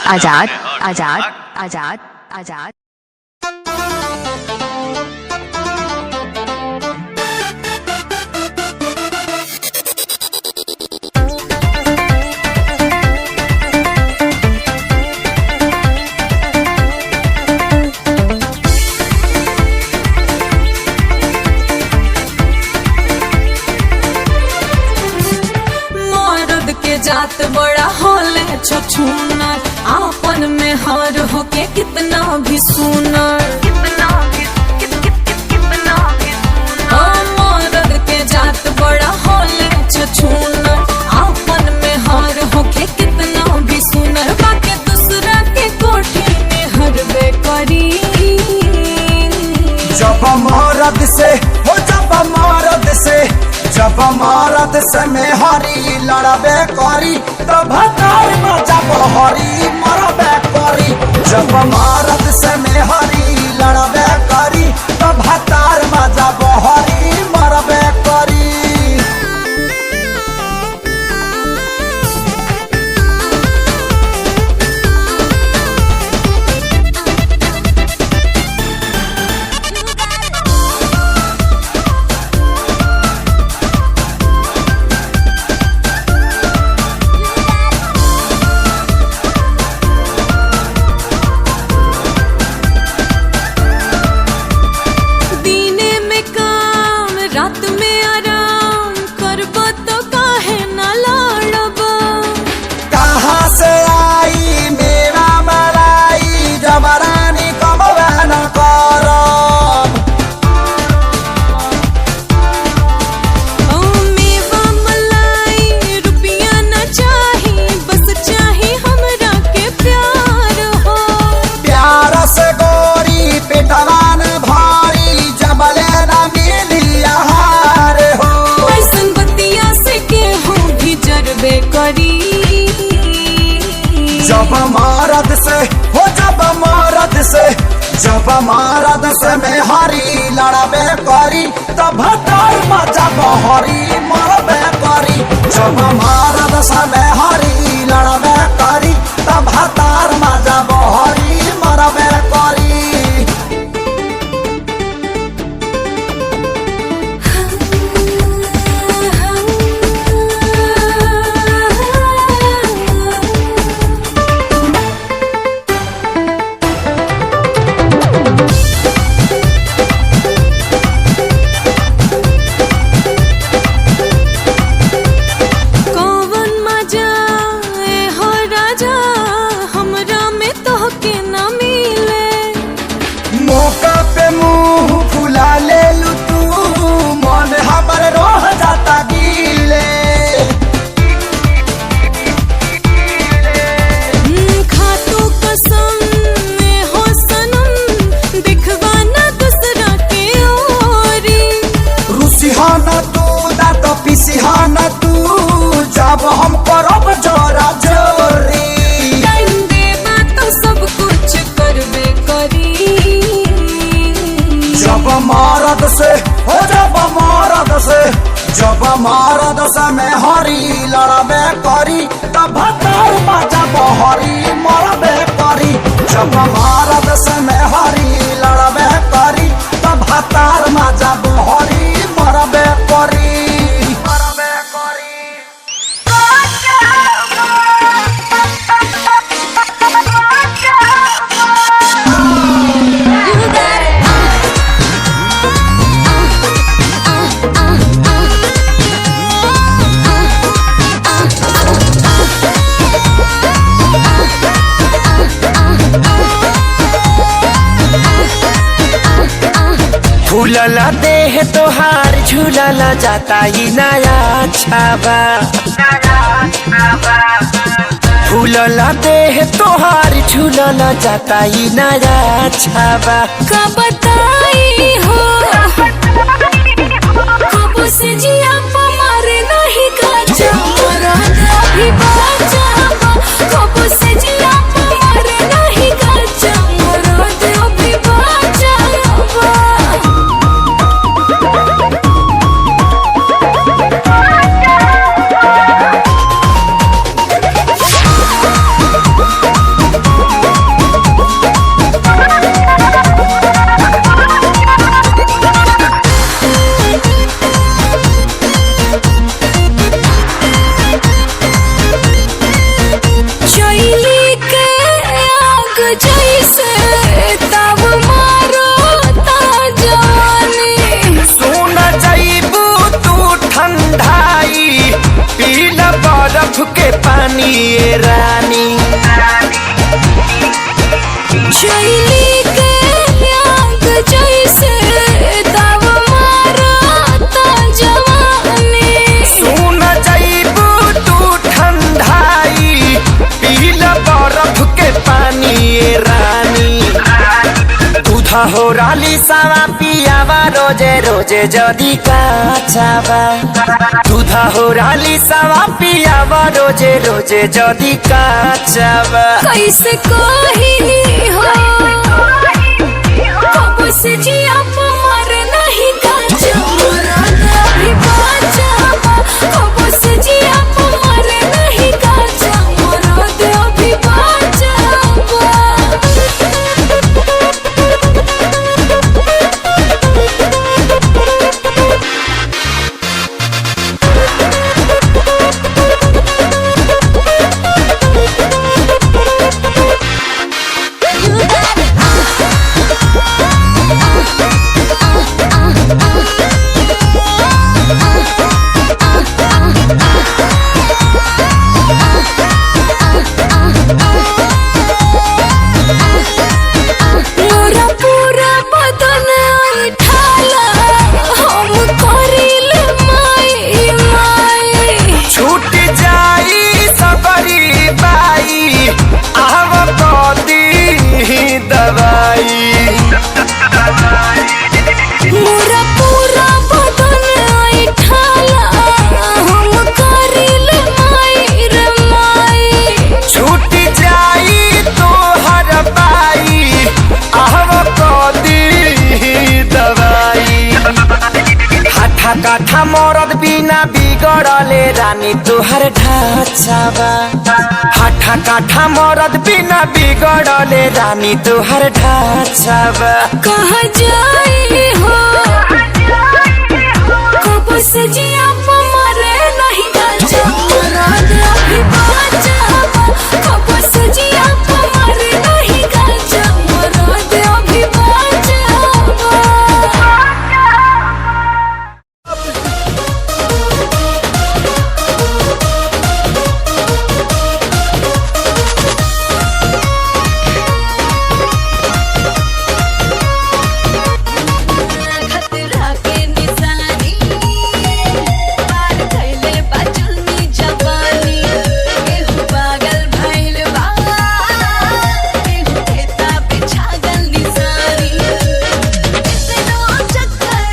आजाद आजाद आजाद आजाद। जात बड़ा होले छछूना आपन में हार होके कितना भी सुनर मर्द के जात बड़ा होले छछूना आपन में हार होके कितना भी सुनर बाकी दूसरा के कोठी में हरबे करी जब मर्द से हो जब मर्द से में हरी लड़बे करी तब जब हरी मरबे करी जब मर्द से में हरी लड़बे करी तब जब हरी मरबे करी। तब भतार मजा बहरी मरबे करी जब मरद से में हरी लड़बे करी तब भतार मजा बहरी मरबे करी। मौका पे मुंह फुला ले लू तू मन हमर रोह जाता गीले खातू कसम में हो सनम दिखवाना दूसरा के ओरी रुसिहाना तू ना तो पिसिहाना तू जब हम करब जोरा जोरी टाइम देबा तो सब कुछ करबे करी जब मरद से हो जब मरद से में हरी लड़बे करी तब भतार मजा बहरी मरबे करी जब मरद से में हरी लड़बे करी तब भतार मजा बहरी मरबे करी मरबे करी। फूलला देह तोहार झूलला जाता ही नया छाबा फूलला देह तोहार झूलला जाता ही नया छाबा का बताई हो कब से जिया मारे नहीं का अभी बाजा कब से जिया मारे नहीं का अभी बाजा जैसे तब मारो जवानी सोना जाइबू तू ठंडाई पीला बर्फ के पानी ये रानी शैली के आग जैसे तब मारो जवानी सोना जाइबू तू ठंडाई पीला बर्फ के पानी ये रानी दूधा हो राली सावा पियावा रोजे रोजे जदी काचावा दूधा हो राली सावा पियावा रोजे रोजे जदी काचावा कैसे कही हो कब से जिया मारे नहीं काचा अभी बाजा कब से जिया मारे नहीं काचा अभी बाजा काठा मरद बिना बिगड़ले रानी तुहर ढांचावा। हाथा काठा मरद बिना बिगड़ले रानी तुहर ढांचावा। कहाँ जाई हो कब सजिया मरे नहीं गाजा मराद अभी बाजावा। कब सजिया मरे नहीं गाजा मराद अभी बाजावा। खतरा के निशानी पार कैले बाजुनी जवानी। केहू पागल भइल बा केहू खेता पे छागल निशानी। कितनो चक्कर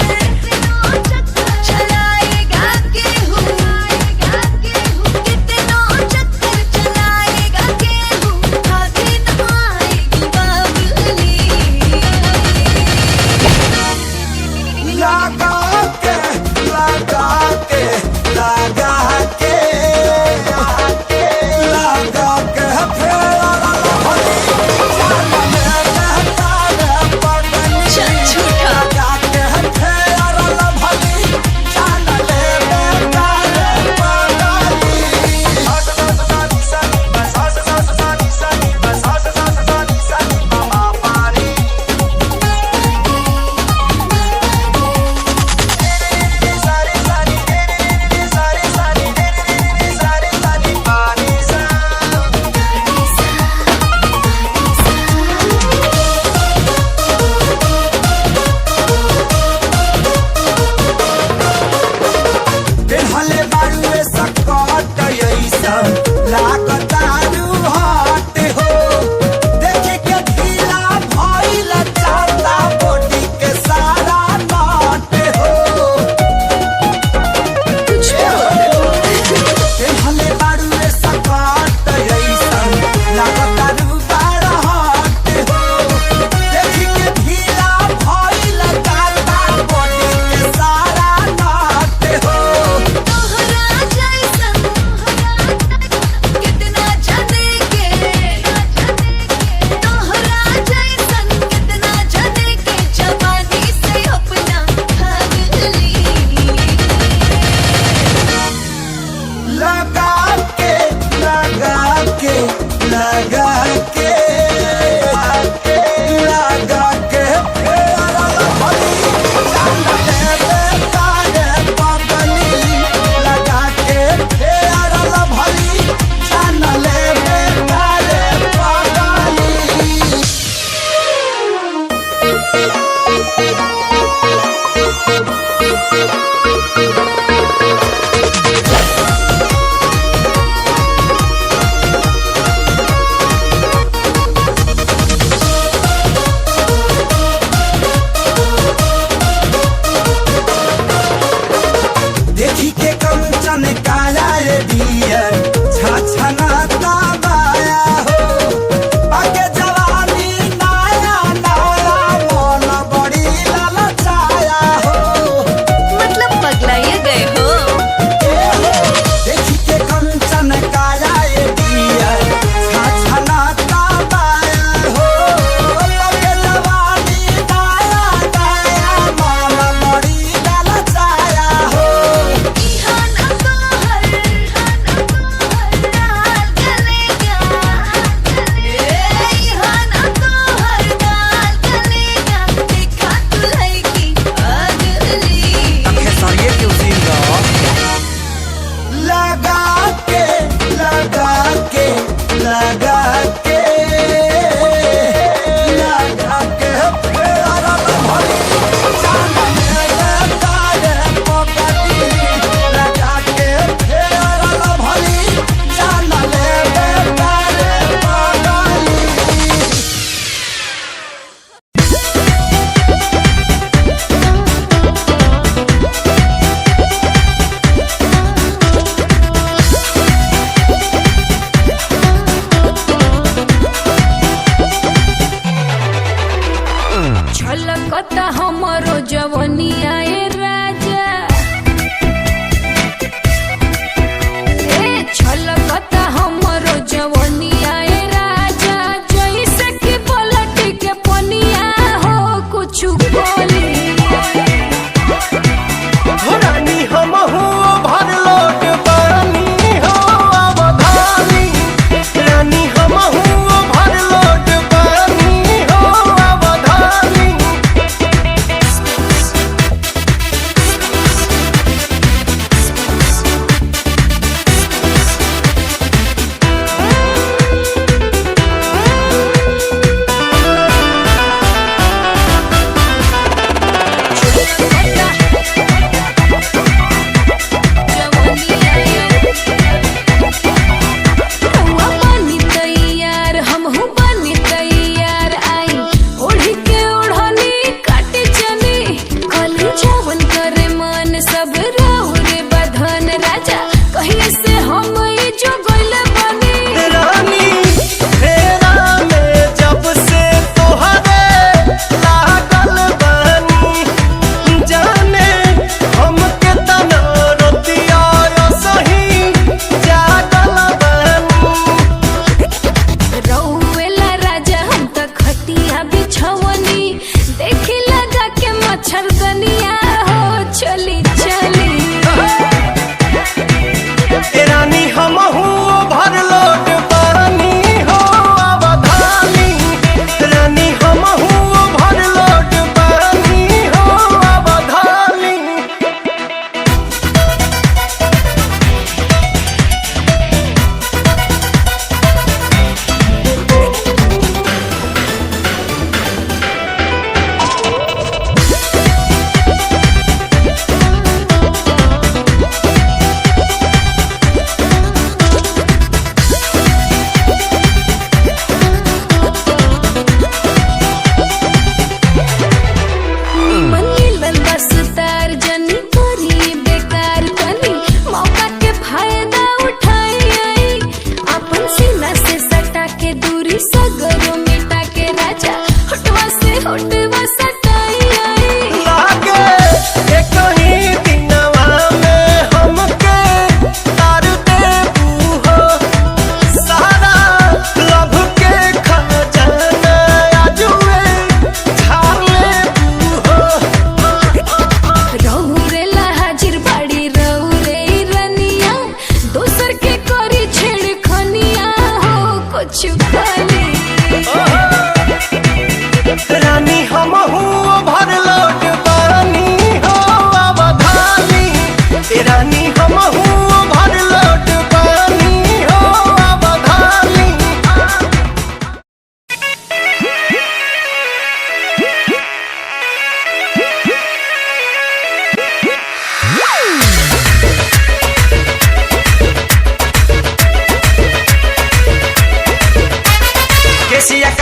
चलाएगा केहू कितनो चक्कर चलाएगा केहू हाथी न आएगी बाबुली। छलकता हमरो जवनिया ए राजा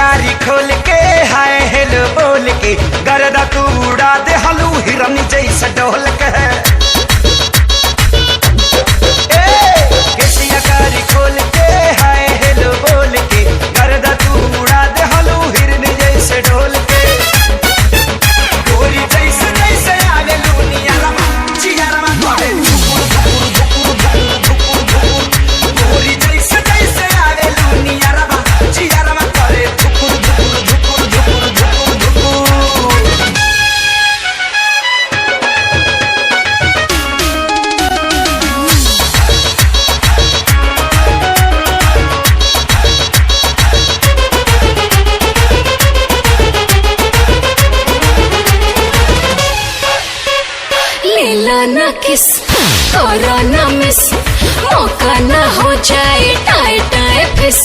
गाड़ी खोल के हाय हेलो बोल के गर्दा तू उड़ा दे हलू हिरन जैसा डोल के केसिया गाड़ी खोल के हाय हेलो बोल के गर्दा तू उड़ा दे हलू हिरन जैसे डोल के गोरी जैसे जैसे आवे लूनिया रमा चिया रमा करे गोरी जैसे जैसे आवे लूनिया रमा चिया रमा करे धुकुर धुकुर धुकुर धुकुर धुकुर धुकुर। लेला ना किस करो ना मिस मौका ना हो जाए टाए टाए फिस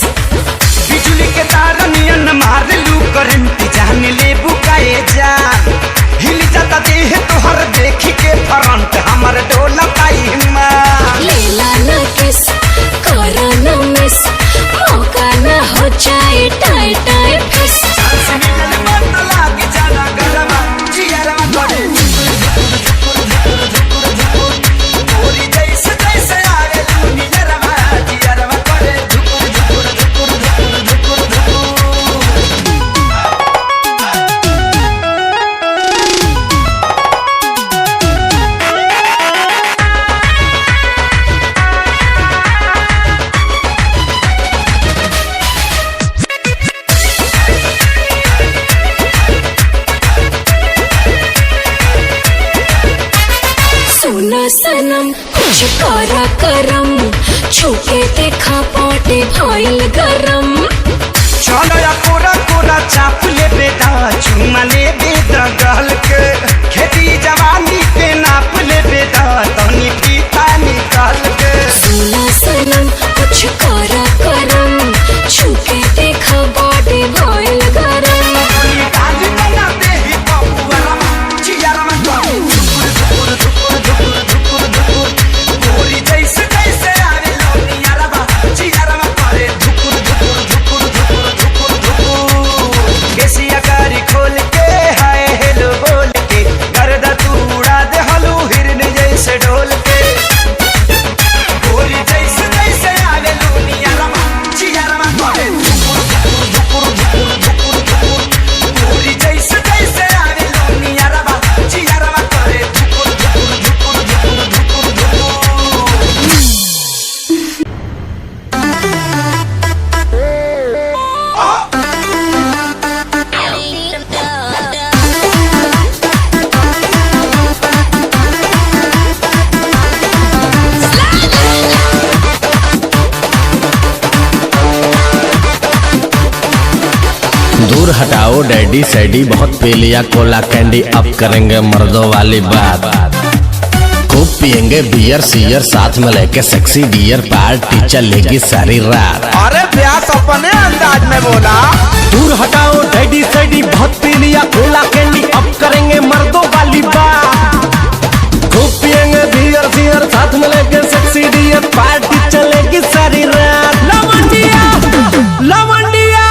बिजली के तार नियन मार लू करंट जान ले बुकाए जान हिल जाता देह तोहर देखी के फ्रंट हमर डोला पाई मां लेला ना किस करो ना मिस मौका ना हो जाए टाए टाए फिस मिलन मत लागे जाना गरमा जियरा करे गोरी जैसे जैसे आवे लूनिया रमा जियरा करे धुकुर धुकुर धुकुर धुकुर धुकुर धुकुर। सुना सनम कुछ करा करम छुके देखा पाटे भइल गरम चलो या कोरा कोरा चाप ले बेटा चुमा ले बेटा गल के खेती जवानी पे नाप ले बेटा तनी पीता निकाल के सुना सनम कुछ करा करम छुके देखा पाटे भइल गरम गाज बनाते ही बबुआ रमा चिया रमा करे धुकुर धुकुर धुकुर धुकुर धुकुर धुकुर गोरी जैसे जैसे आवे लौनिया रमा चिया रमा करे धुकुर धुकुर धुकुर धुकुर धुकुर धुकुर। केसिया गाड़ी खोल के हाय हेलो बोल के गर्दा तू उड़ा दे हलू हिरन जैसे डोल के गोरी जैसे जैसे आवे लौनिया रमा चिया रमा करे धुकुर धुकुर धुकुर धुकुर धुकुर धुकुर गोरी जैसे जैसे आवे लौनिया रमा चिया रमा करे धुकुर धुकुर धुकुर धुकुर धुकुर धुकुर। दूर हटाओ डैडी सैडी बहुत पी लिया कोला कैंडी अब करेंगे मर्दों वाली बात खूब पियेंगे बियर सियर साथ में लेके सेक्सी डियर पार्टी चलेगी सारी रात। अरे प्यास अपने अंदाज में बोला। दूर हटाओ डैडी सैडी बहुत पी लिया कोला कैंडी अब करेंगे मर्दों वाली बात खूब पियेंगे बियर सियर साथ में लेके सेक्सी डियर पार्टी चलेगी सारी रात। लवंडिया लवंडिया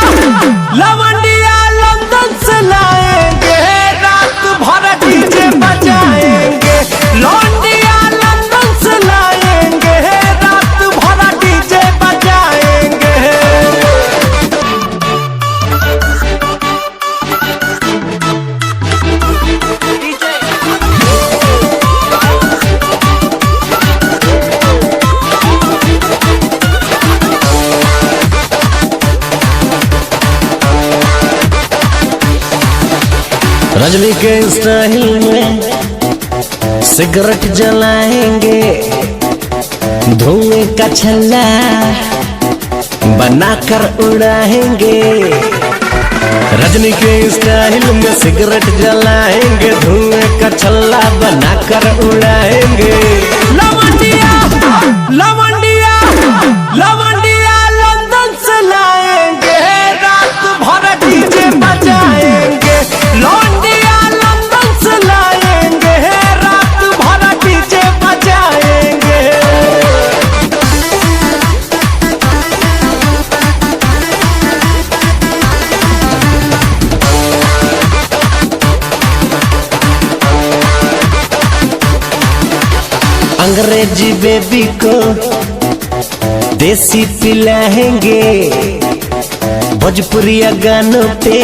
लवंडिया लंदन से लाएंगे रात भर डीजे बजाएंगे लौंडिया लंदन से लाएंगे रात भर डीजे बजाएंगे। रजनी के स्टाइल में सिगरेट जलाएंगे धुएं का छल्ला बनाकर उड़ाएंगे रजनी के स्टाइल में सिगरेट जलाएंगे धुएं का छल्ला बनाकर उड़ाएंगे। लवंडिया लवंडिया लवंडिया लंदन से लाएंगे रात भर डीजे बजाएंगे लौंडिया लंदन से लाएंगे रात भर डीजे बजाएंगे। अंग्रेजी बेबी को देसी पिलाएंगे, भोजपुरिया गानों पे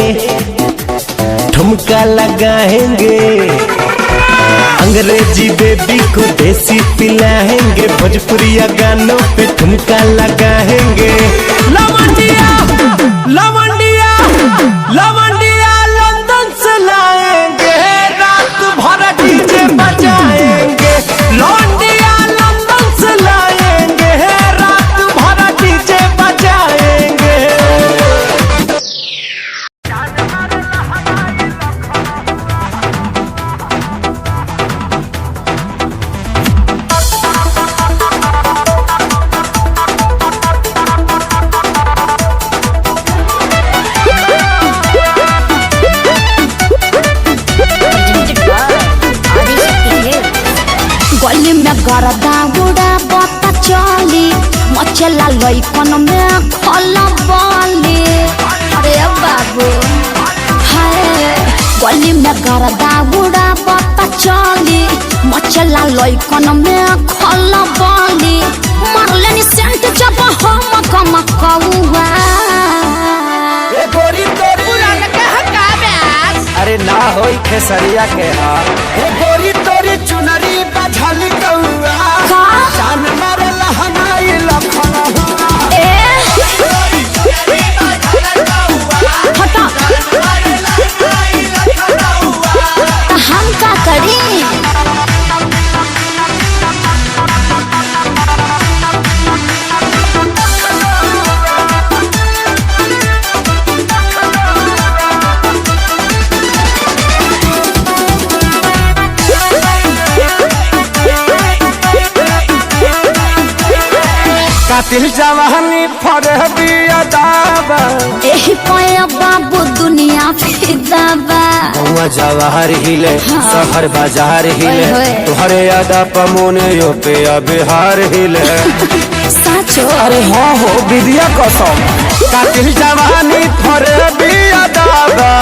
ठुमका लगाएंगे। अंग्रेजी बेबी को देसी पिलाएंगे, भोजपुरिया गानों पे ठुमका लगाएंगे। लवंडिया लवंडिया लवंडिया लंदन से लाएंगे, रात भर डीजे बजाएंगे। लवंडिया लंदन से लाएंगे, रात भर डीजे बजाएंगे। गली में गरदा उड़ा बता चली, मचला लइकन में खला बाली। अरे बाबू हाय, गली में गरदा उड़ा बता चली, मचला लइकन में खला बाली। मारले नि सेंट जब हम कम कौआ। ए गोरी तोरी पुराना के हका ब्यास। अरे ना होई खेसरिया के हा। ए गोरी तोरी चुनरी बझल कौआ, का जान मारे लहनाई लखन हुआ। ए हटा तो हम का करी? कातिल जवानी फरबिया दावा, एही पाया बाबू दुनिया फिदा बा। हुआ जवाहर हिले, शहर बाजार हिले, ओए होए। तुहरे यादा पमोने यो पे बिहार हिले। साचो अरे हाँ हो विद्या कसम। कातिल जवानी फरबिया दावा,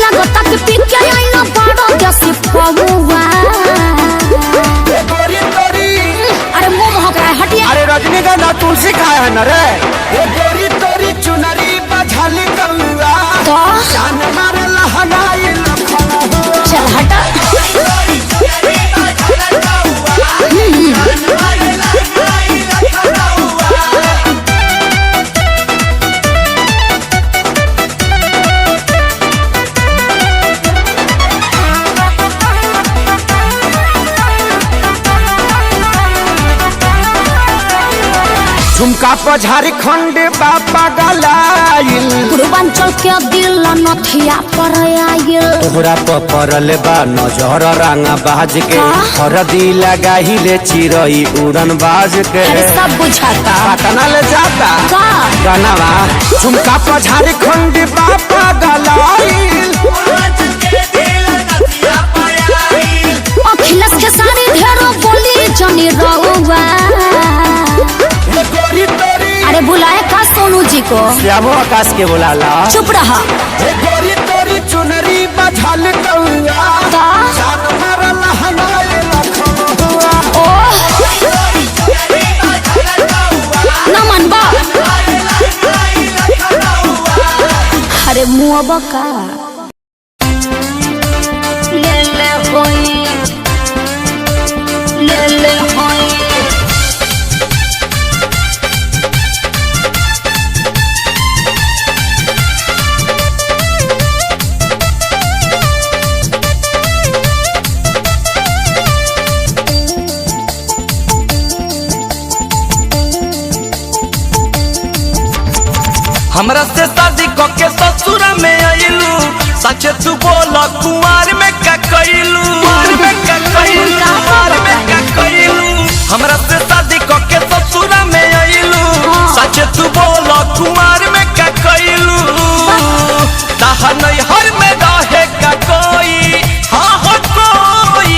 लगता कि पी के आईना बड़ो जैसी पहुआ। ए गोरी तोरी अरे मुंह महक रहा है, हटिए। अरे रजनीगंधा तुलसी खाया है न रे। ए गोरी तोरी चुनरी बझल कौआ, तो जान मारे लहनाई लखन हुआ। चल हटा। झुमका पर झारखंड बापा गलाइल, पूर्वांचल के दिल नथिया पर आयल। तोहरा पड़ल बा नजर रंगा बाज के, का? हरदी लगाही ले चिरई उड़न बाज के। अरे सब बुझाता पटना ले जाता का गनवा। झुमका पर झारखंड बापा गलाइल, अखिलेश के सारी ढेरों बोली जनी रहुआ। ए गोरी तोरी अरे बुलाए का सोनू जी को? श्यामो आकाश के बुलाला। चुप रहा। ए गोरी तोरी चुनरी बझल कौआ, का जान मारे लहनाई लखन हुआ। ओ न मनबा। अरे मुँह बका ले ले होई, ले ले होई। हमरा से शादी के ससुर में आइलू, सच तू बोला कुमार में का कइलू, कुमार में का कइलू, कुमार में का कइलू। हमरा से शादी के ससुर में आइलू, सच तू बोला कुमार में का कइलू। ताहा नहीं हर में रहे का कोई, हाँ हो कोई।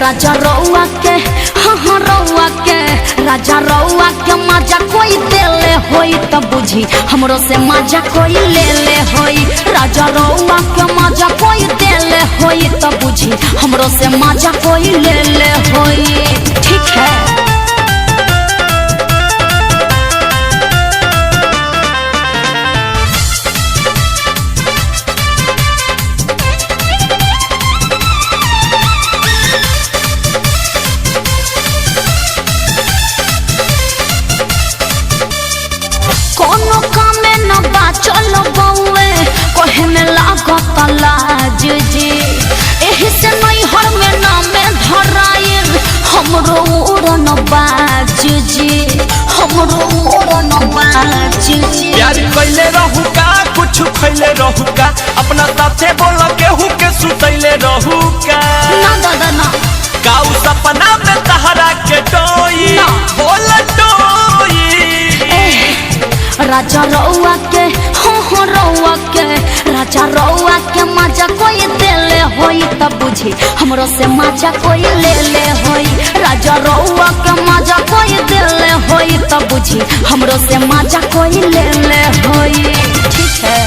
राजा रउआ के, हाँ हाँ रउआ के, राजा रउआ के मजा कोई देले हो होई तब बुझी हमरो से मजा कोई ले ले होई राजा रउआ के मजा कोई दे ले होई तब बुझी हमरो से मजा कोई ले ले होई ठीक है। कोनो काम में न बा चलो बउए कहे में लागत लाज जी एही से नहीं हर में नाम में धराइल हमरो उड़न बाज जी हमरो उड़न बाज जी। प्यार कैले रहू का कुछ खैले रहू का अपना साथे बोल केहू के सुतैले रहू का ना दादा ना काऊ सपना में तहरा के डोई ना। बोल डोई राजा रउआ के हो रउआ के राजा रउआ के मजा कोई देले होई तब बुझी हमरो से मजा कोई ले ले होई राजा रउआ के मजा कोई देले होई तब बुझी हमरो से मजा कोई ले ले होई ठीक है।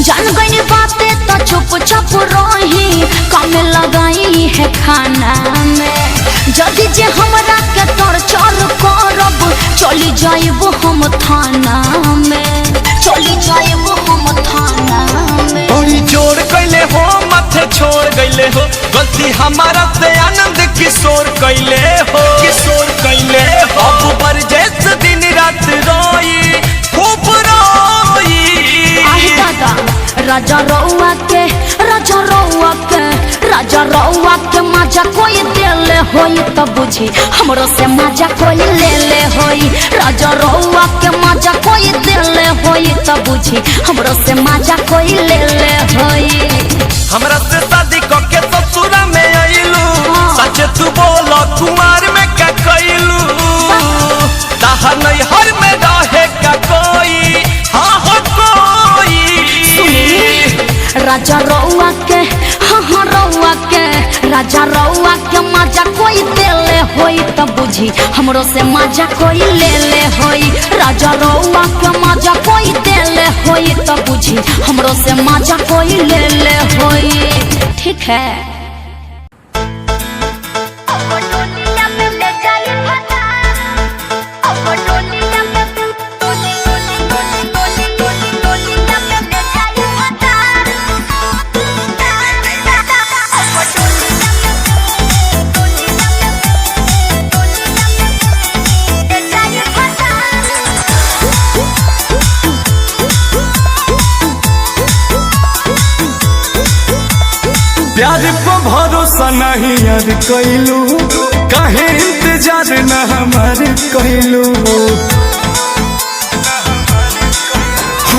जान गई बातें तो चुप चुप रही काम लगाई है खाना में जदि जे हमरा के टॉर्चर करब चली जाइब हम थाना में चली जाइब हम थाना में। बड़ी जोर कैले हो माथे छोड़ गईले हो गलती हमारा से आनंद किशोर कैले हो अब बरजेस दिन रात रोई खूब रोई दादा राजा रउआ के मजा कोई देले होई तब बुझी हमरो से मजा कोई ले ले होई राजा रउआ के मजा कोई देले होई तब बुझी हमरो से मजा कोई ले ले होई। हमरा से शादी करके ससुरा में आइलू सच तू बोल कुमार में का कैलू ताहा नहीं हर में रहे का कोई हाँ हो कोई राजा रउआ के हाँ रउआ के राजा रउआ के मजा कोई देले होई तब बुझी हमरो से मजा कोई ले ले होई राजा रउआ के मजा कोई देले होई तब बुझी हमरो से मजा कोई ले ले होई ठीक है। प्यार पर भरोसा नहीं यार कैलू काहे इंतजार न हमार कैलू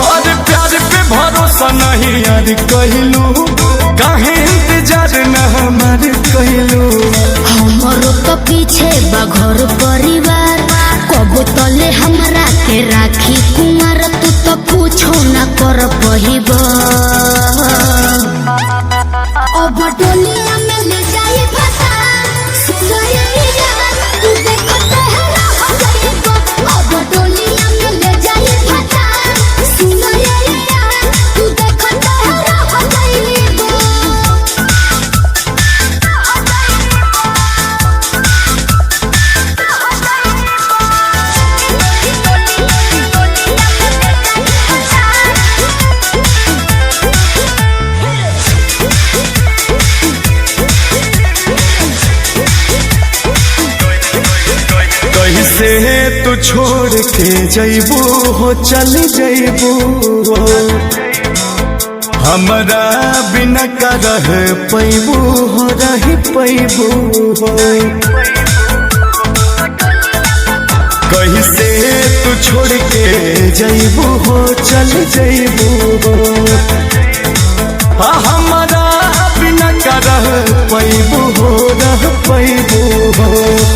और प्यार पे भरोसा नहीं यार कैलू काहे इंतजार न हमार कैलू हमरो तो पीछे बा घर परिवार कबो तले हमरा के राखी कुमार तू तो कुछो ना कर पहिबा अब डोलिया में ले जाई फसा सुनैया तू देखो तेरा हो जाएगा अब डोलिया में ले जाई फसा सुनैया तू देखो तेरा हो जाएगा। कैसे तू छोड़ के जैबू हो चल जैबू हमरा बिना का रह पैबू हो रही पैबू हो कैसे तू छोड़ के जैबू हो चल जैबू हो हमरा बिना का रह पैबू हो रह पैबू हो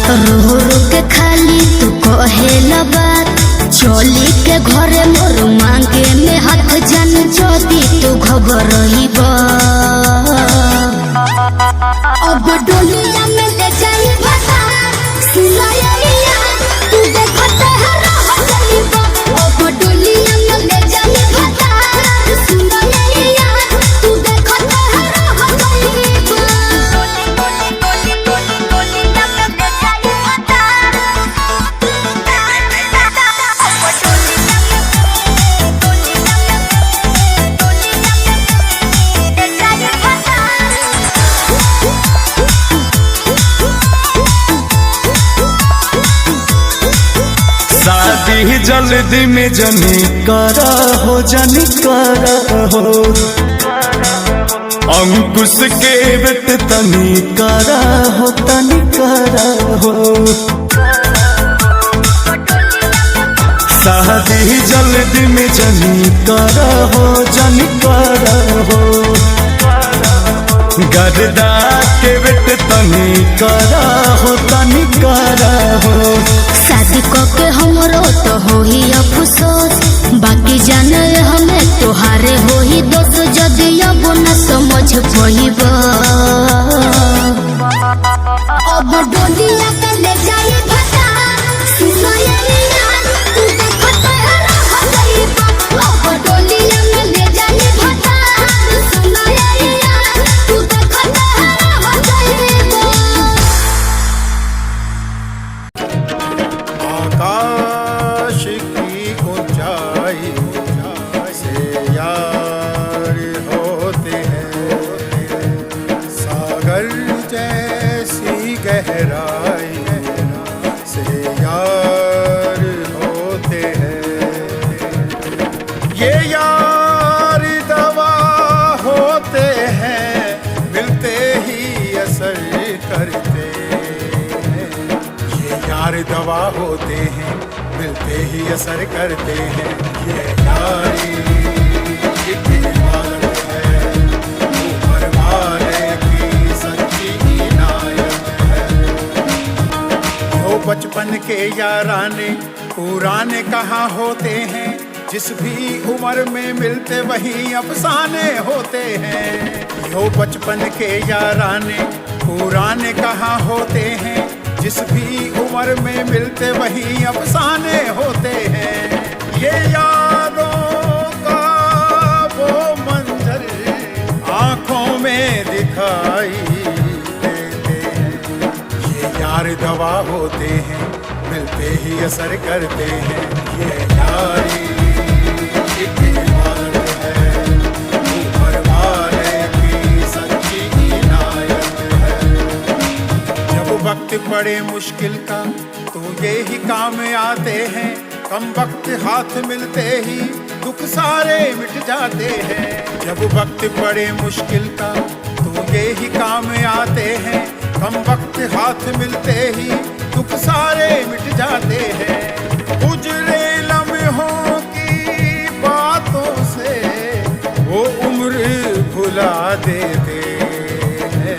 रो रो के खा चली के घरे मोर मांगे में हाथ जान जदी तू खबर रहीब अब डोलिया में ले जाई भता सुनाइया तू देखते है रह जाइब अब डोलिया में ले जाई भता सुनाइया तू देखते है रह जाइब शादी जल्दी में जनी करा हो जनी करा हो अंकुश के बेट तनी करा हो तनी करा हो शादी जल्दी में जनी करा हो जनी करा हो गरदा के बेट तनी करा हो तनी करा हो शादी के हमरो तो हो ही अफसोस बाकी जाने हमें तोहारे हो ही दोस्त जदि अब न समझ पाइब अब डोलिया के ले जाई भता सुनाइया तू देखते है रह जाइब अब डोलिया में ले जाई भता सुनाइया तू देखते है रह जाइब आकाश की ऊंचाई से यार होते हैं सागर जैसी गहराई से यार होते हैं ये यार दवा होते हैं मिलते ही असर करते हैं ये यार दवा होते हैं मिलते ही असर करते हैं ये यारी एक इबादत है ऊपर वाले की सच्ची इनायत है जो बचपन के याराने पुराने कहाँ होते हैं जिस भी उम्र में मिलते वही अफसाने होते हैं जो बचपन के याराने पुराने कहाँ होते हैं जिस भी उम्र में मिलते वही अफसाने होते हैं ये यादों का वो मंजर आंखों में दिखाई देते हैं ये यार दवा होते हैं मिलते ही असर करते हैं ये यारी एक इबादत है ऊपर वाले की सच्ची इनायत है जब वक्त पड़े मुश्किल का तो ये ही काम आते हैं कम वक्त हाथ मिलते ही दुख सारे मिट जाते हैं जब वक्त पड़े मुश्किल का तो ये ही काम आते हैं कम वक्त हाथ मिलते ही दुख सारे मिट जाते हैं गुजरे लम्हों की बातों से वो उम्र भुला देते हैं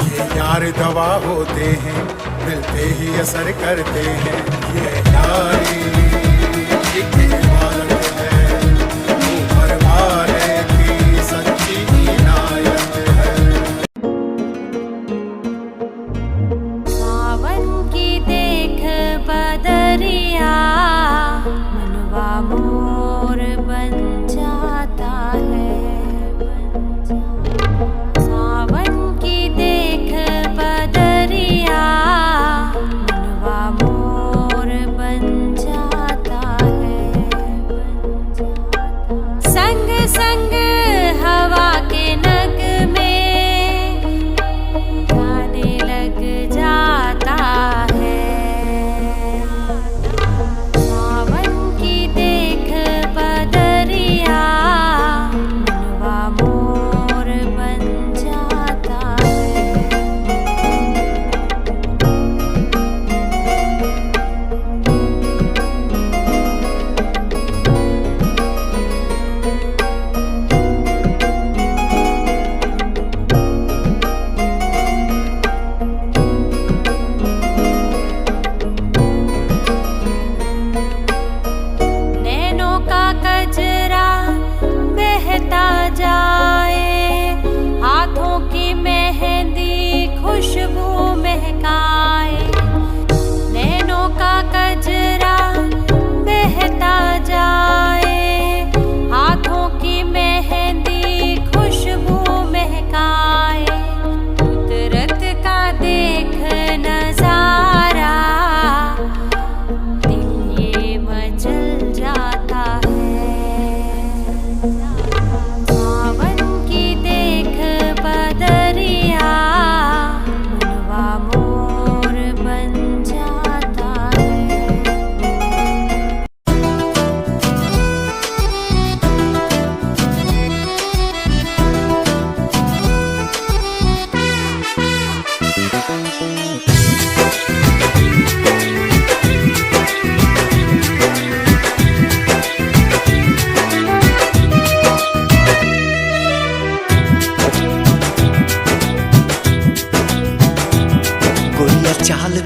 ये यार दवा होते हैं मिलते ही असर करते हैं ये यारी एक इबादत है ऊपर वाले की सच्ची इनायत है सावन की देख बदरिया मनवा मोर बन जाता है सावन की देख बदरिया मनवा मोर बन जाता है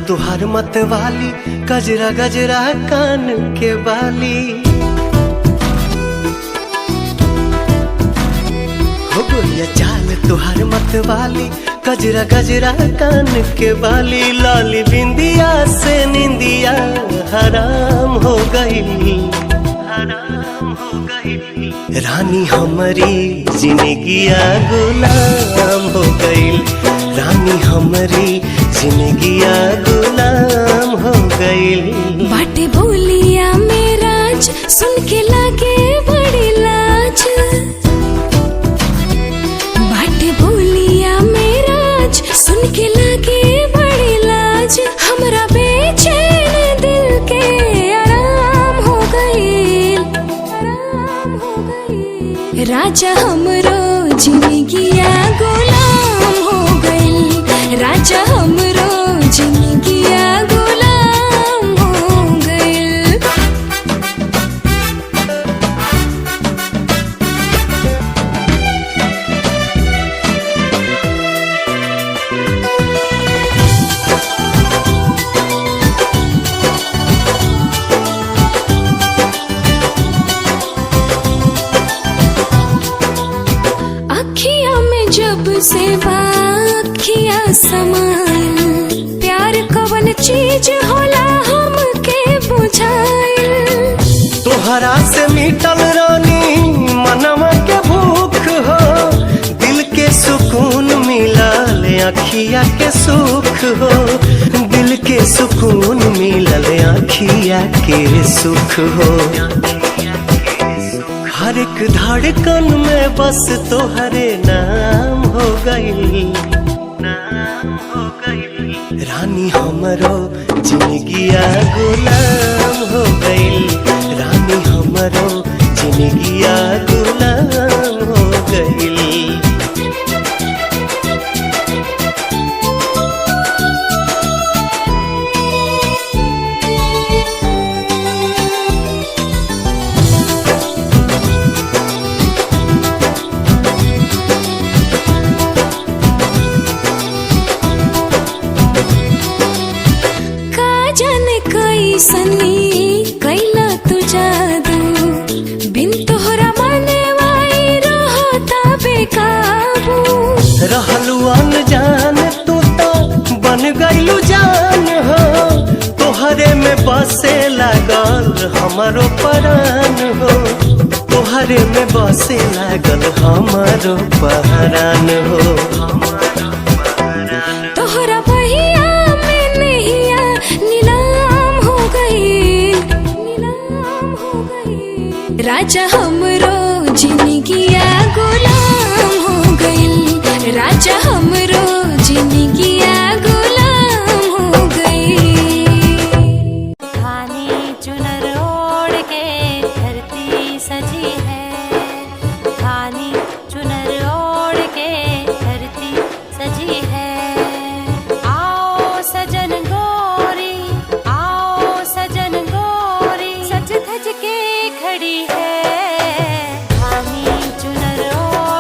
तुहार मत वाली, गजरा गजरा कान के बाली। हो गोरिया चाल तुहार मत वाली, गजरा गजरा कान के बाली। लाली बिंदिया से निंदिया हराम हो गई, हराम हो गई। रानी हमारी जिंदगिया गुलाम हो गई, रानी हमारी जिंदगिया गुलाम हो गई। बाटे बोलिया मेराज सुन के लागे बड़ी लाज, बाटे बोलिया मेराज सुन के लागे बड़ी लाज। हमरा बेचैन दिल के आराम हो गई, आराम हो गई। राजा हमरो जिंदगिया गुलाम हो गई, राजा हमरो जिंदगिया गुलाम हो गई। अखियां में जब से वाखियां समाइल, प्यार कवन चीज होला हमके बुझाइल। तोहरा से मिटल रानी मनवा के भूख हो, दिल के सुकून मिलल अखिया के सुख हो, दिल के सुकून मिलल अखिया के सुख हो। हर एक धड़कन में बस तोहरे नाम हो गई, नाम हो गई। रानी हमरो जिंदगिया गुलाम हो गई, रानी हमरो जिंदगिया गुलाम हो गई। सनी कैला तू जादू, बिन तोहरा माने वाई रहता बेकाबू। रहलू अनजान तू तो बन गईलू जान हो, तोहरे में बसे लागल हमारो परान हो, तोहरे में बसे लागल हमारो पहरान हो। तोहरा बहिया में नैया नीलाम हो गई, नीलाम हो गई। राजा हमरो जिंदगिया गुलाम हो गई, राजा हमरो जिंदगिया गुलाम हो गई। धानी चुनर ओढ़ के धरती सजी है, धानी चुनर ओढ़ के धरती सजी है। आओ सजन गोरी, आओ सजन गोरी, सज धज के खड़ी है। धानी चुनर ओढ़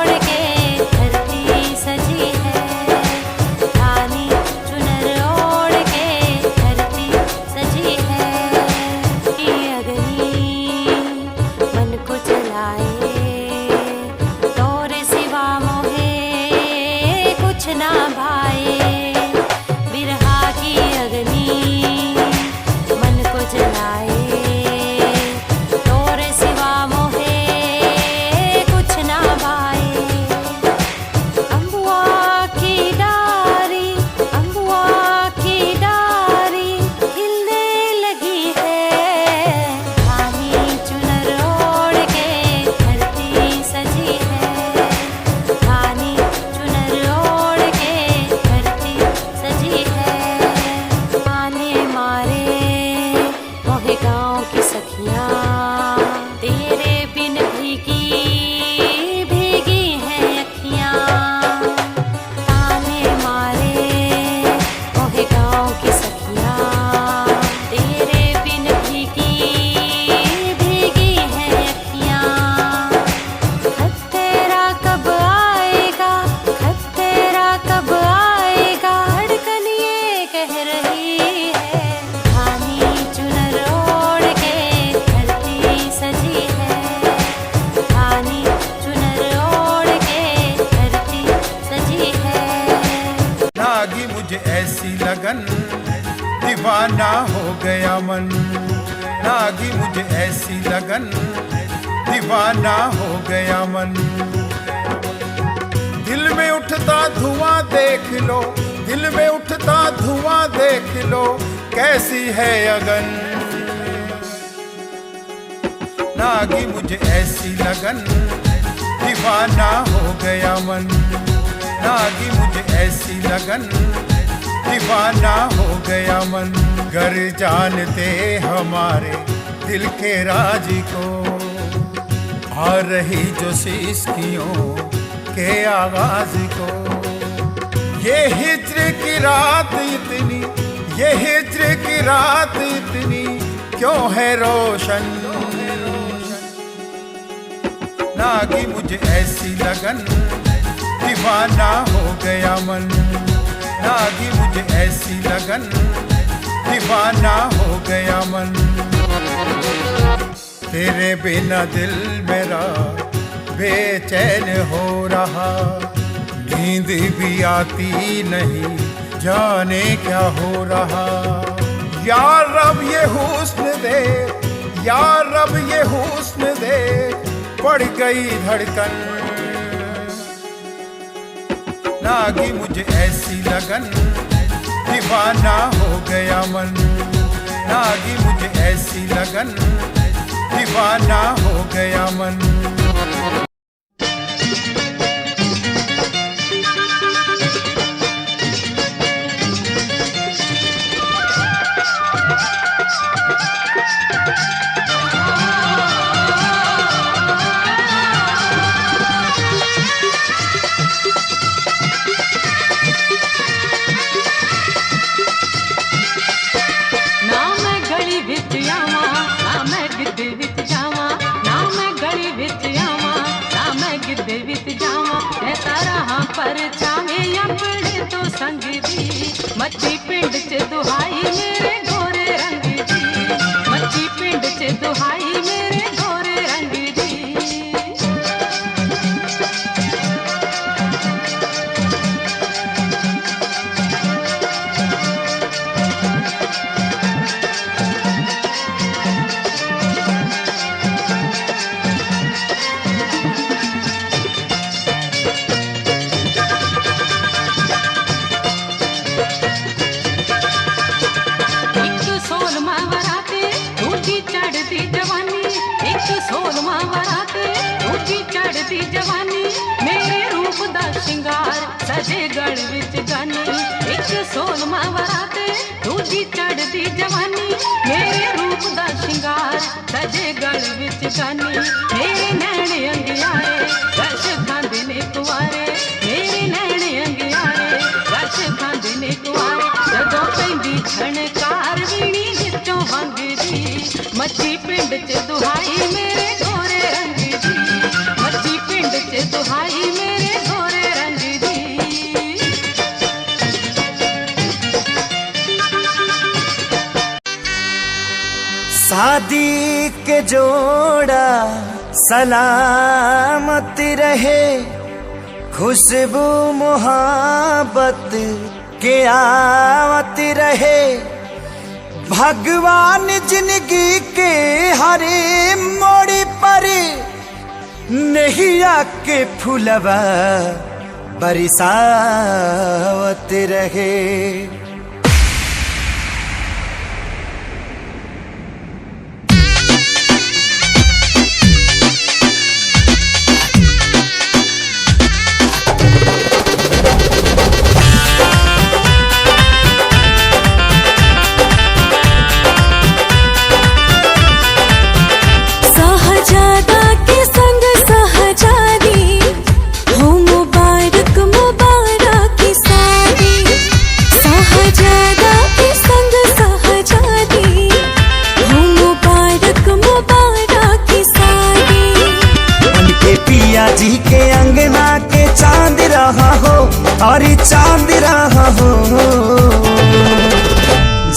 मन, लागी मुझे ऐसी लगन, दीवाना हो गया मन। दिल में उठता धुआं देख लो, दिल में उठता धुआं देख लो, कैसी है अगन। लागी मुझे ऐसी लगन, दीवाना हो गया मन, लागी मुझे ऐसी लगन, दीवाना हो गया मन। गर जानते हमारे दिल के राज को, आ रही जो सिसकियों के आवाज को। ये हिज्र की रात इतनी, ये हिज्र की रात इतनी क्यों है रोशन। लागी मुझे ऐसी लगन, दीवाना हो गया मन, लागी मुझे ऐसी लगन, दीवाना हो गया मन। तेरे बिना दिल मेरा बेचैन हो रहा, नींद भी आती नहीं, जाने क्या हो रहा। या रब ये हुस्न दे, या रब ये हुस्न दे, बढ़ गई धड़कन। लागी मुझे ऐसी लगन, दीवाना हो गया मन, लागी मुझे ऐसी लगन, दीवाना हो गया मन। पर चाहे अपने तो संग दी, मच्छी पिंड च दुहाई मेरे गोरे रंग दी, मच्छी पिंड च दुहाई मेरे गोरे रंग दी। चढ़ती जवानी मेरे रूप दा शिंगार सजे गल विच गानी, एक सोलमा वराते दूजी चढ़ती जवानी मेरे रूप दा शिंगार सजे गल विच गानी। मेरे नैन अंगियारे रश खांदे ने कुआरे, मेरे नैन अंगियारे रश खांदे ने कुआरे, जदों पैंदी छणकार वीणी विचों वंगदी, मच्छी पिंड च दुहाई मेरे गोरे रंग दी, मच्छी पिंड च दुहाई मेरे गोरे रंग दी। शादी के जोड़ा सलामत रहे, खुशबू मोहब्बत के आवत रहे। भगवान जिंदगी के हरे मोड़ पर नैया के फुलवा बरसावत रहे। जी के अंगना के चांद रहा हो और चांद रहा हो।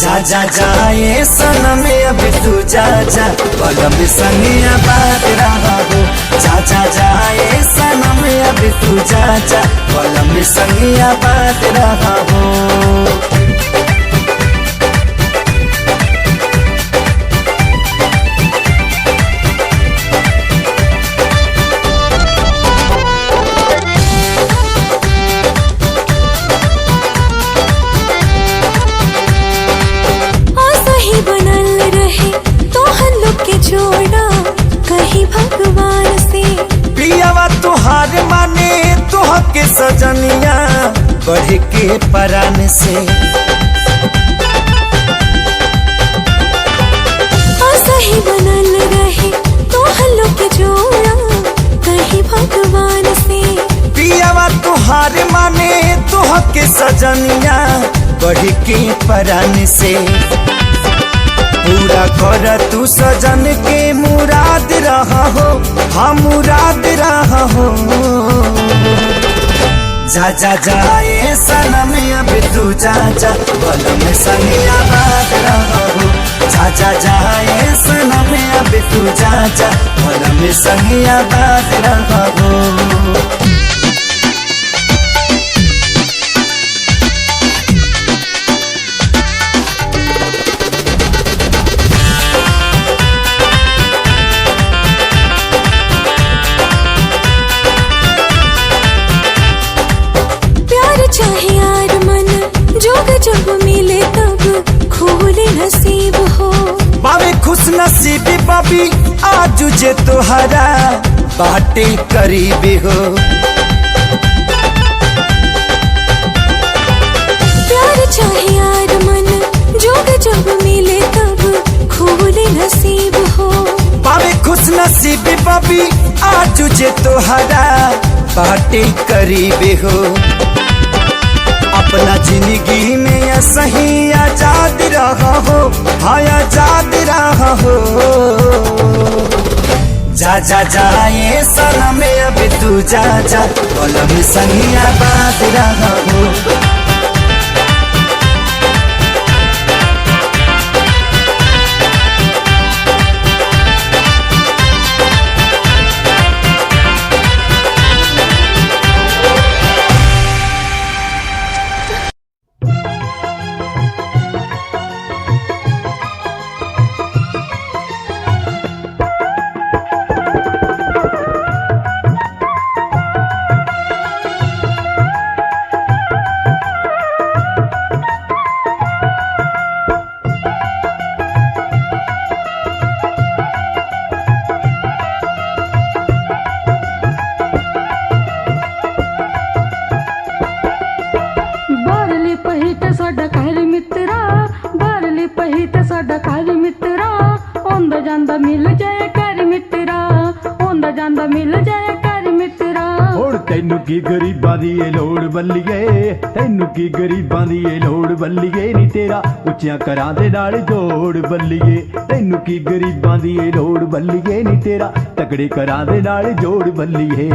जा जा जाए सनम अब तू जा जा, पलम संगिया बात रहा हो। जा जा जाए सनम अब तू जा जा, पलम संगिया बात रहा हो। के परान से। सही बनल रहे तो हल्लो के जोड़ा कहीं भगवान से। पियावा तुहार माने तुह के सजनिया बढ़ के परान से। पूरा कर तू सजन के मुराद रहा हो, हाँ मुराद रहा हो। जा जा जाए सनम अब तू जा जा, भला में संगिया बात रहा हो। जा जा जाए सनम अब तू जा जा, भला में संगिया बात रहा हो। चाहे यार मन जोग जब मिले तब खोले नसीब हो। बाबे खुश नसीबी बाबी आज जे तोहरा बाटे करीबी हो। प्यार चाहे यार मन जोग जब मिले तब खोले नसीब हो। बाबे खुश नसीबी बाबी आज जे तोहरा बाटे करीबी हो। अपना जिंदगी में सही आजाद रहा हो, हाँ आजाद रहा हो। जा जा जाए सनम अब तू जा जा, कलम संगी आबाद रहा हो। ਤੈਨੂੰ ਕੀ ਗਰੀਬਾਂ ਦੀ ਏ ਲੋੜ ਬੱਲੀਏ, ਤੈਨੂੰ ਕੀ ਗਰੀਬਾਂ ਦੀ ਏ ਲੋੜ ਬੱਲੀਏ ਨੀ ਤੇਰਾ ਉੱਚਿਆਂ ਘਰਾਂ ਦੇ ਨਾਲ ਜੋੜ ਬੱਲੀਏ। ਤੈਨੂੰ ਕੀ ਗਰੀਬਾਂ ਦੀ ਏ ਲੋੜ ਬੱਲੀਏ ਨੀ ਤੇਰਾ ਤਕੜੇ ਘਰਾਂ ਦੇ ਨਾਲ ਜੋੜ ਬੱਲੀਏ।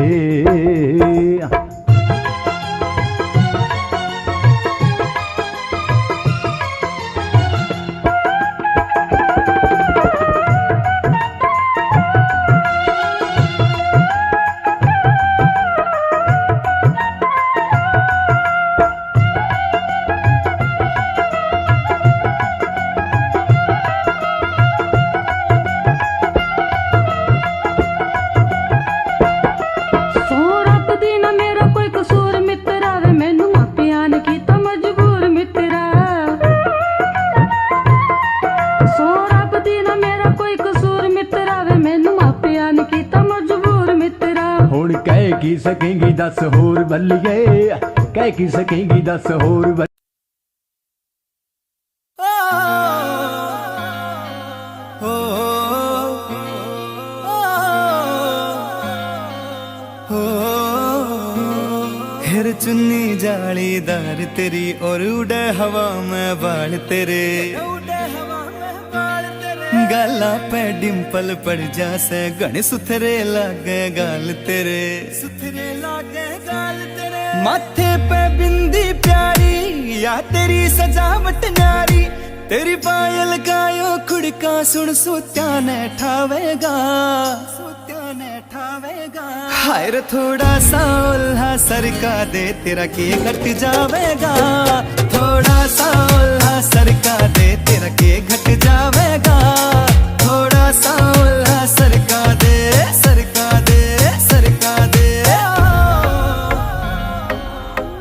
की सकेंगी दस होर बल्लिए, कह की सकेंगी दस होर बल्लिए। फिर चुन्नी जालीदार तेरी और उड़े हवा में बाल तेरे, गाला पे डिम्पल पड़ जासे गण सुथरे लागे गाल तेरे, सुथरे लागे गाल तेरे। माथे पे बिंदी प्यारी या तेरी सजावट न्यारी, तेरी पायल गायो खुड़का सुन सोत्या ने ठावेगा, सोत्या ने ठावेगा। हाय रे थोड़ा सा उल्हा सरका दे तेरा के घट जावेगा, थोड़ा सा उल्हा सरका दे तेरा के घट जावेगा। थोड़ा सा उल्हा सरका दे, सरका दे, सरका दे।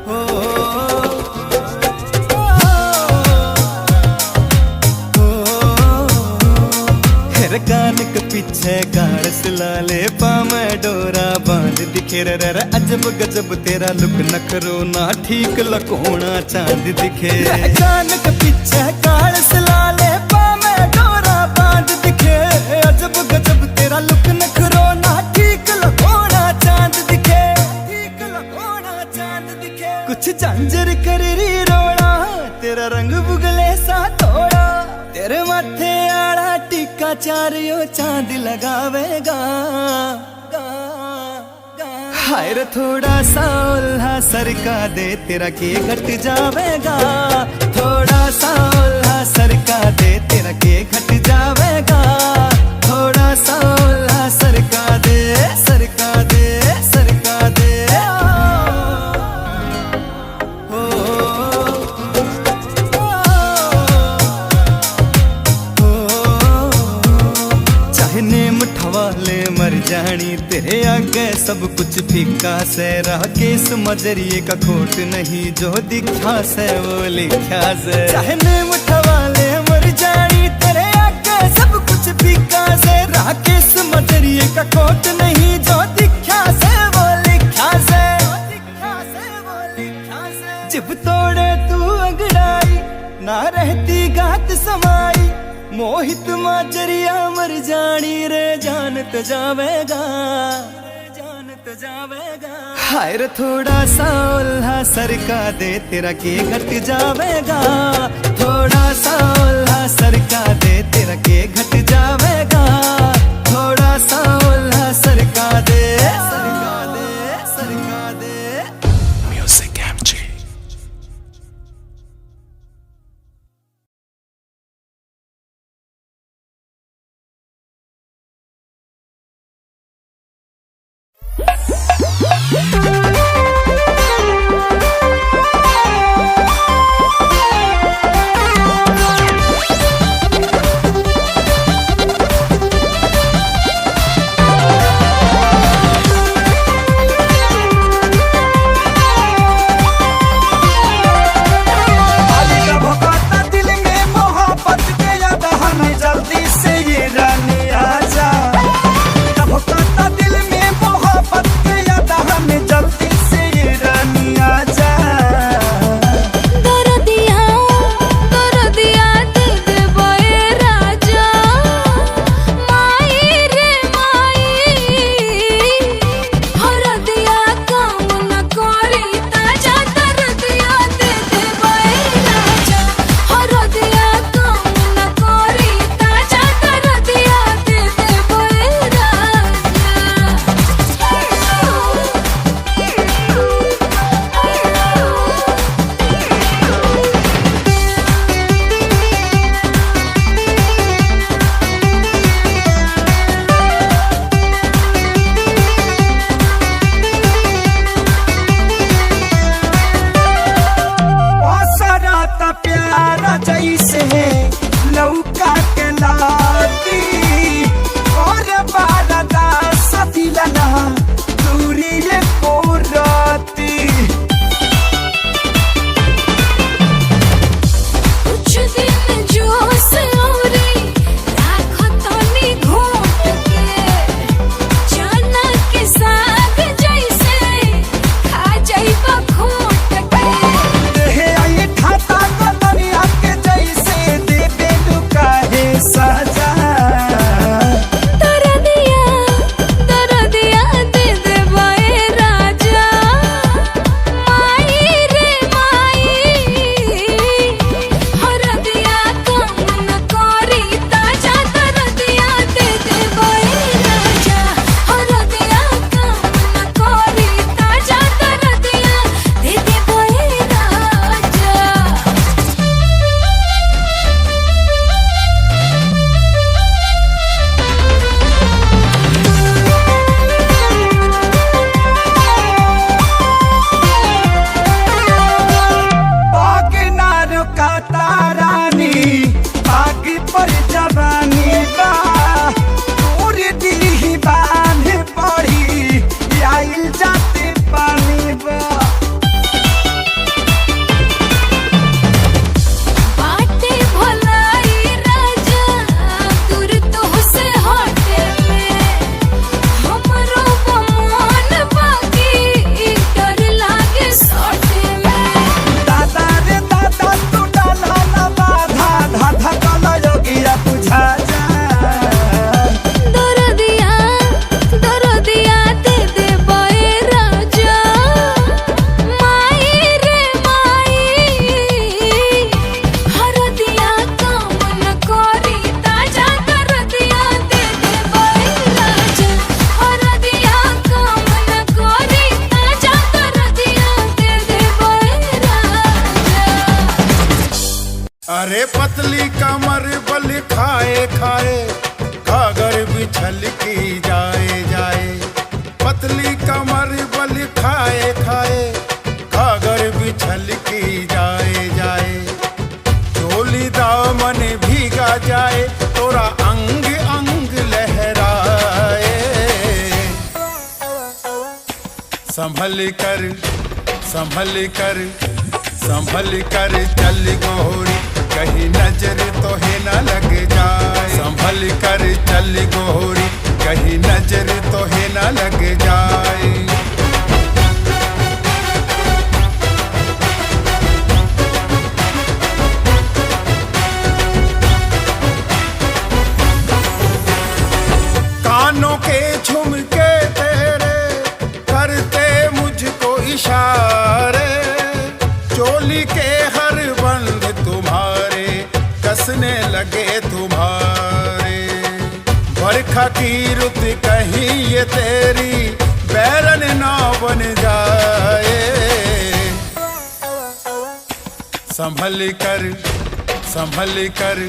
ओ, तेरे कान के पीछे गाड़ सिला ले पामे डोरा बांध दिखे रे अजब गजब तेरा लुक नखरो ना ठीक लकोना चांद दिखे कान के पीछे गाड़ सिला ले पामे डोरा बांध दिखे अजब गजब तेरा लुक नखरो ना ठीक लकोना चांद दिखे ठीक लकोना चांद दिखे कुछ झांझर कर री रोड़ा तेरा रंग बुगले सा थोड़ा तेरे माथे आड़ा टीका चारियो चांद लगावेगा हाय रे थोड़ा सा उल्हा सरका दे तेरा के घट जावेगा थोड़ा सा उल्हा सरका दे तेरा के घट जावेगा थोड़ा सा उल्हा सरका दे सरका दे सरका दे ले मर जानी तेरे आगे सब कुछ फीका से रह के इस मजरिए का खोट नहीं जो दिखा से वो लिखा से चाहने मुठवा ले मर जानी तेरे आगे सब कुछ फीका से रह के इस मजरिए का खोट नहीं जो दिखा से वो लिखा से जब तोड़े तू अंगड़ाई ना रहती गात समाई मोहित माजरिया मर जानी रे जान तो जावेगा हाय रे थोड़ा सा उल्हा सरका दे तेरा के घट जावेगा थोड़ा सा उल्हा सरका दे तेरा के घट जावेगा थोड़ा सा उल्हा सरका दे सरका दे सरका दे म्यूजिक एमजी पतली कमर बल खाए खाए घाघर बिछल की जाए जाए। पतली कमर बल खाए खाए घाघर बिछल की जाए जाए। चोली दामन भीगा जाए तोरा अंग अंग लहराए। संभल कर संभल कर संभल कर चल गोरी कहीं नजर तो है न लग जाए। संभल कर चल गोरी कहीं नजर तो है न लग जाए। कानों के झुमके तेरे करते मुझको इशारे। चोली के हर बंद तुम्हारे कसने लगे तुम्हारे। बरखा की रुत कहीं ये तेरी बैरन ना बन जाए। संभल कर संभल कर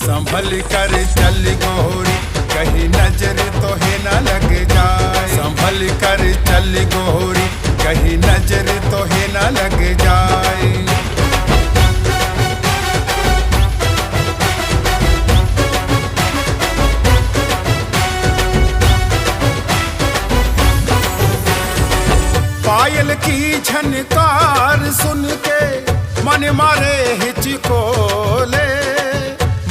संभल कर चल गोरी कहीं नजर तो है न लग जाए। संभल कर चल गोरी कहीं नजर तो है न लग जाए। पायल की झनकार सुन के मन मारे हिचकोले।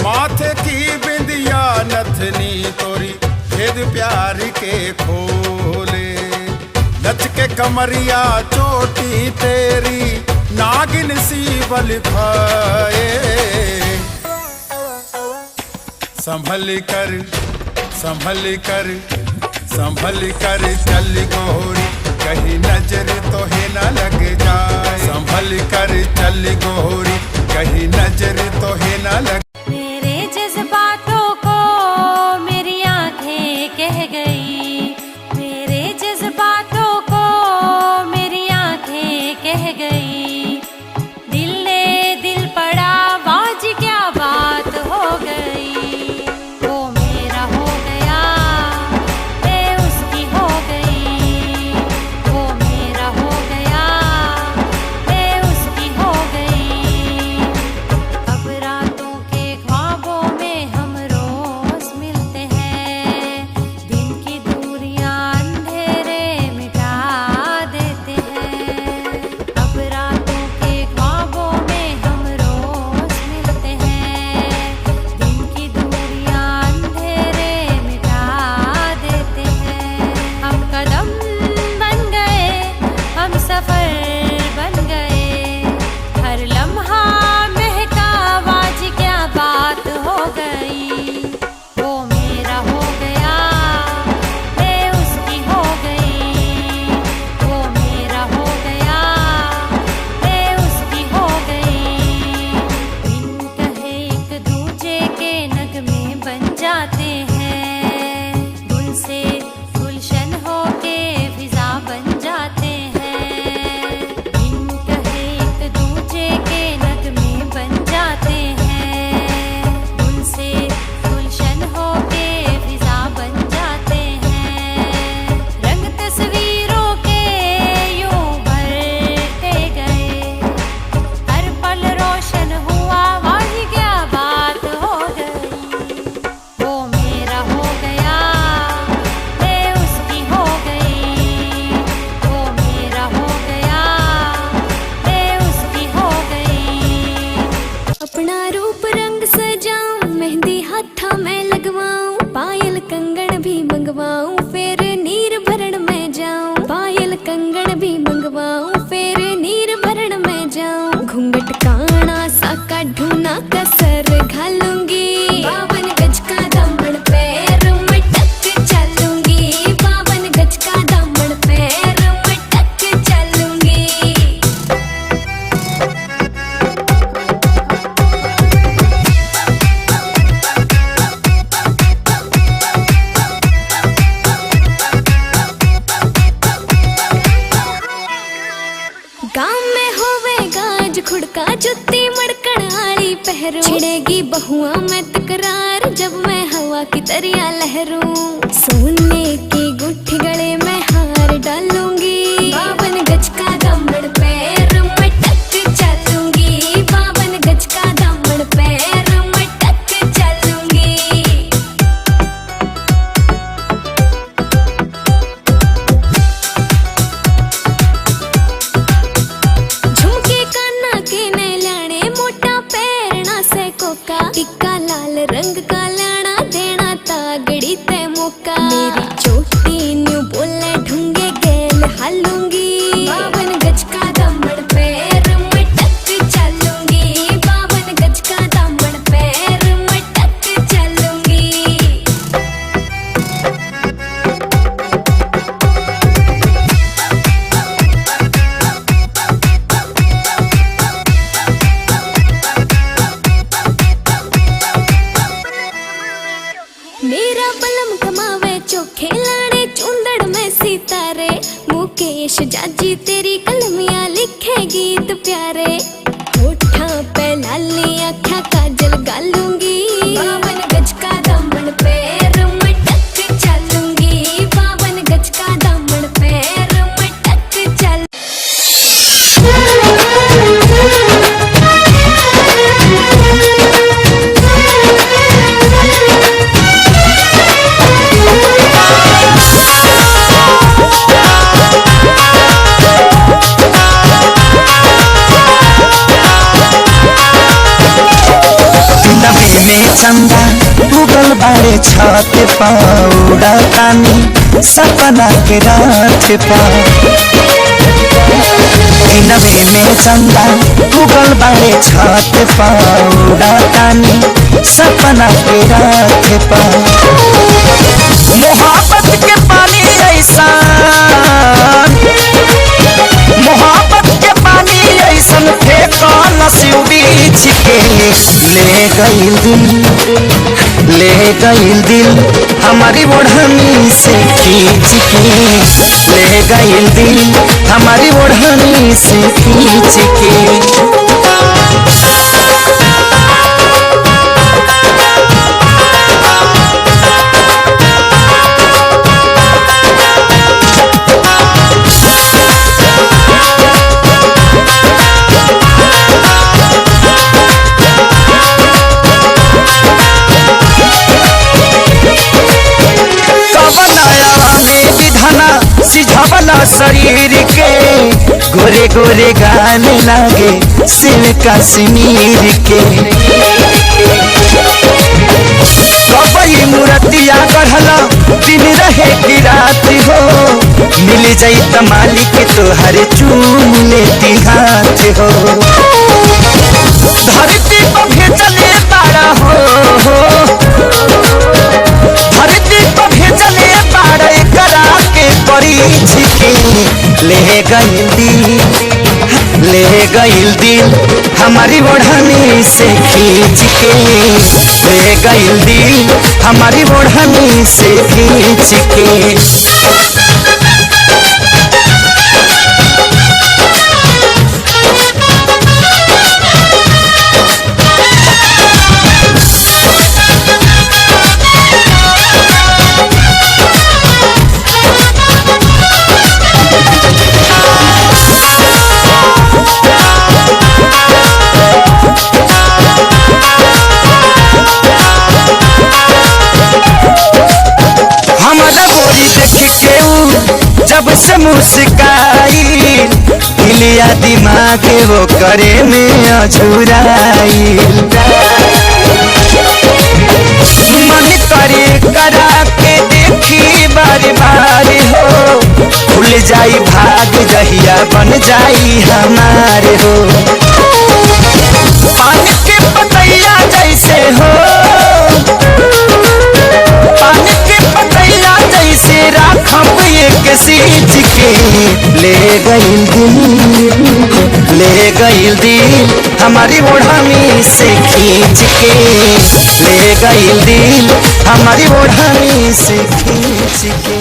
माथे की बिंदिया नथनी तोरी भेद प्यार के खोले। लचके कमरिया चोटी तेरी नागिन सी बल खाए। संभल कर संभल कर संभल कर चल गोरी कहीं नजर तो है न लग जाए। संभल कर चल गोरी कहीं नजर तो है न लग। मेरे जज्बातों को मेरी आंखें कह गई। मेरे जज्बातों को मेरी आंखें कह गई। दिल ने दिल पड़ा बाज क्या बात हो गई। वो मेरा हो गया मैं उसकी हो गई। वो मेरा हो गया मैं उसकी हो गई। अब रातों के ख्वाबों में हम रोज मिलते हैं। दिन की दूरियां अंधेरे मिटा देते हैं। अब रातों के ख्वाबों में हम रोज मिलते हैं। दिन की दूरियां अंधेरे मिटा देते हैं। हम कदम बन गए हम सफर बन गए। हर लम्हा महका आज क्या बात हो गई। वो मेरा हो गया मैं उसकी हो गई। वो मेरा हो गया मैं उसकी हो गई। बिन कहे एक दूजे के नगमे बन जाते हैं। गुल से गुलशन होके फिजा बन जाते हैं। बिन कहे एक दूजे के नगमे बन जाते हैं। गुल से गुलशन होके फिजा बन जाते हैं। रंग तस्वीरों के यूं भरते गए। हर पल रोशन हुआ आज क्या बात हो गई। वो मेरा हो गया मैं उसकी हो गई। वो मेरा हो गया मैं उसकी हो गई। अपना रूप रंग सजाऊं मेहंदी हाथा में लगवाऊं। पायल कंगन भी मंगवाऊं फिर नीर भरण में जाऊं। पायल कंगन भी मंगवाऊं फिर नीर भरण में जाऊं। घूंघट काना सा काढूं कसर घालूंगी। 52 गज का दामन पैर मटक चलूंगी। 52 गज का दामन पैर मटक चलूंगी। गाँव में होवे गाज खुड़का जुत्ती मड़कण आली पहरू। करेगी बहुआ में तकरार जब मैं हवा की तरिया लहरूं। सोने की गुट्ठी गले में हार डालूंगी, 52 गज का दामन पैर में टक चलूंगी, 52 गज का दामन पैर में टक चलूंगी। झुमके काना के ने लाने मोटा पैरना से कोका, टिक्का लाल रंग का लाना देना तागड़ी ते मौका। मेरी चोटी न्यू बोले ढूंगे गेल हालूंगी, 52 गज का दामन पैर में टक चलूंगी, 52 गज का दामन पैर में टक चलूंगी। मेरा बलम कमावे चोखे लाने चुंदड़ में सितारे, मुकेश जाजी तेरी कलमियां लिखे गीत प्यारे। होठा पे लाली आँखा काजल गालूंगी, 52 गज का दामन पैर में टक चलूंगी, 52 गज का दामन पैर में टक चल। नबे में चंदा उगल बाड़े छत पाउडा तानी सपना के रात पा। नबे में चंदा उगल बाड़े छत पाउडा तानी सपना के रात पा। मोहब्बत के पानी ऐसा, मोहब्बत के पानी ऐसन फेंका नसीबी छिके। ले गईल दिल हमारी ओढ़नी से खींच के, ले गईल दिल हमारी ओढ़नी से खींच के। सिझावला शरीर के गोरे गोरे गाने लागे सिर कश्मीर के। कबई मूर्तिया गढ़ला दिन रहे की रात हो, मिल जाई त मालिक तोहर चूम लेती हाथ हो। धरती पर भेजले तारा हो, धरती पर भेजले तारा करा के परीछ के। ले गईल दिल हमारी ओढ़नी से खींच के, ले गईल दिल हमारी ओढ़नी से खींच के। जब से मुस्काई हिलिया दिमाग वो करे में अझुराई। मन करे करा के देखी बार बार हो, भूल जाई भाग जहिया बन जाई हमारे हो। पानी के पतैया जैसे हो, पानी के पतैया जैसे राखब एक सींच के। ले गईल दिल हमारी ओढ़नी से खींच के, ले गईल दिल हमारी ओढ़नी से खींच के।